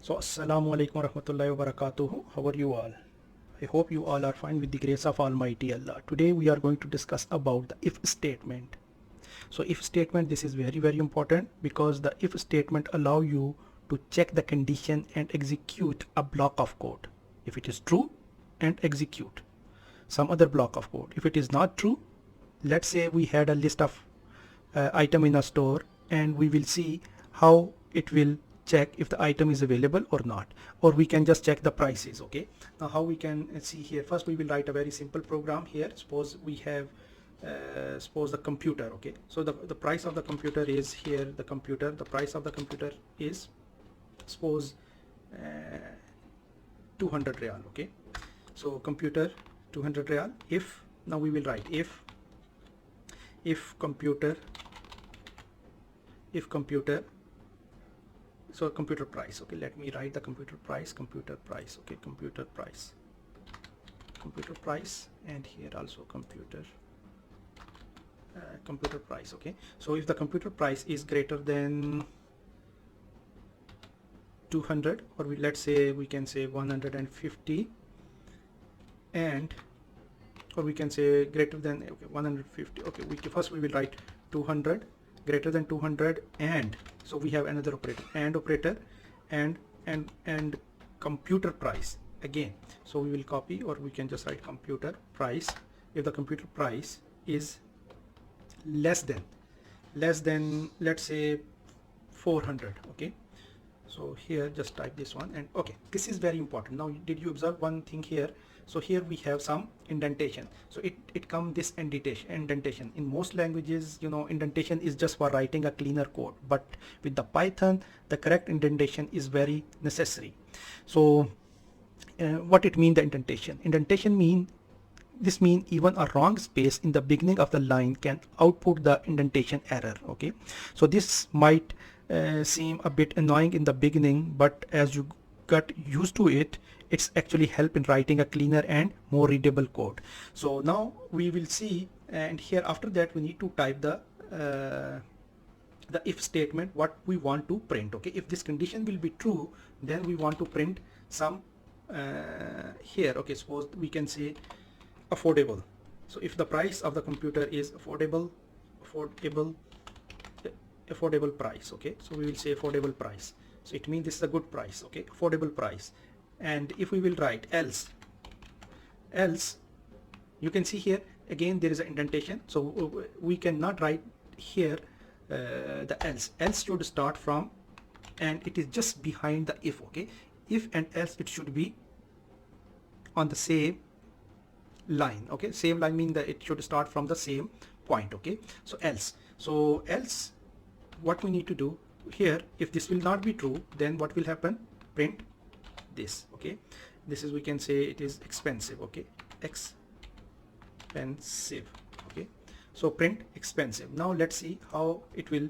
So Assalamu alaikum warahmatullahi wabarakatuh. How are you all? I hope you all are fine with the grace of Almighty Allah. Today we are going to discuss about the if statement. So if statement, this is very important because the if statement allow you to check the condition and execute a block of code. If it is true, and execute some other block of code. If it is not true, let's say we had a list of item in a store, and we will see how it will check if the item is available or not, or we can just check the prices. Okay, now how we can see here, first we will write a very simple program here. Suppose we have suppose the computer. Okay, so the price of the computer is here, the price of the computer is suppose 200 real. Okay, so computer 200 real. If now we will write if computer so computer price. Okay, let me write the computer price. Okay, computer price, and here also computer price. Okay, so if the computer price is greater than 200, or let's say we can say 150, and or we can say greater than 150. Okay, first we will write 200, greater than 200, and so we have another operator, and operator, and computer price again. So we will copy, or we can just write computer price. If the computer price is less than let's say 400. Okay, so here just type this one, and okay, this is very important. Now did you observe one thing here? So here we have some indentation. So it come this indentation. In most languages, you know, indentation is just for writing a cleaner code, but with the Python, the correct indentation is very necessary. So what it mean, the indentation mean even a wrong space in the beginning of the line can output the indentation error. Okay, so this might seem a bit annoying in the beginning, but as you got used to it, it's actually help in writing a cleaner and more readable code. So now we will see, and here after that we need to type the if statement, what we want to print. Okay, if this condition will be true, then we want to print some here. Okay, suppose we can say affordable. So if the price of the computer is affordable price. Okay, so we will say affordable price. So it means this is a good price. Okay, affordable price. And if we will write else, you can see here again there is an indentation, so we cannot write here the else should start from, and it is just behind the if. Okay, if and else, it should be on the same line. Okay, same line mean that it should start from the same point. Okay, so else what we need to do here, if this will not be true, then what will happen? Print this. Okay, this is, we can say it is expensive. Okay, expensive. Okay, so print expensive. Now let's see how it will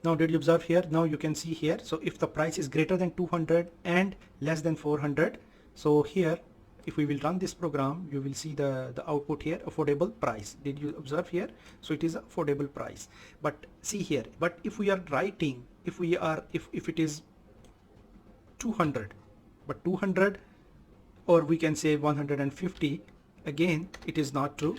now did you observe here? Now you can see here, so if the price is greater than 200 and less than 400, so here if we will run this program, you will see the output here, affordable price. Did you observe here? So it is affordable price. But see here, but if we are writing, if it is 200, but 200, or we can say 150, again it is not true,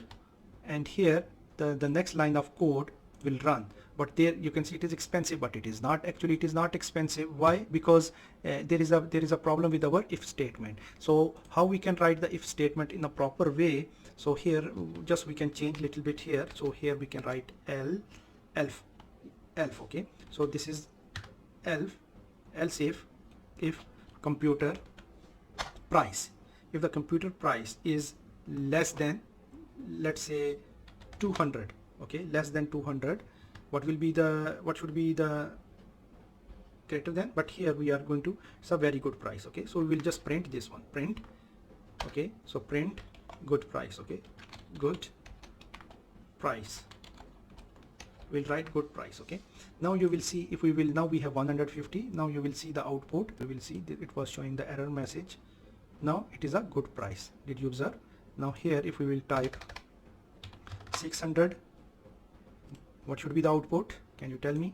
and here the next line of code will run. But there you can see it is expensive, but it is not, actually it is not expensive. Why? Because there is a problem with our if statement. So how we can write the if statement in a proper way? So here just we can change little bit here. So here we can write elf. Okay, so this is else if computer price, if the computer price is less than, let's say 200. Okay, less than 200, what should be the greater than? But here we are going to, it's a very good price. Okay, so we will just print this one, print. Okay, so print good price. Okay, good price, we'll write good price. Okay, now you will see, if we will, now we have 150. Now you will see the output, we will see that it was showing the error message. Now it is a good price. Did you observe? Now here if we will type 600, what should be the output? Can you tell me?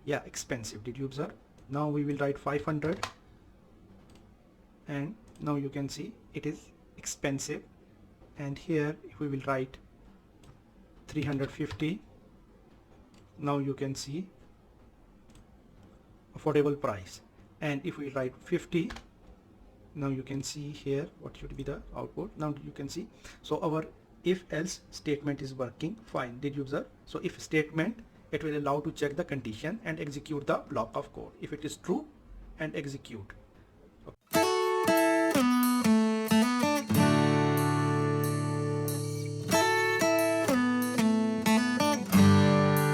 Yeah, expensive. Did you observe? Now we will write 500, and now you can see it is expensive. And here if we will write 350, now you can see affordable price. And if we write 50, now you can see here what should be the output. Now you can see, so our if else statement is working fine. Did you observe? So if statement, it will allow to check the condition and execute the block of code if it is true, and execute.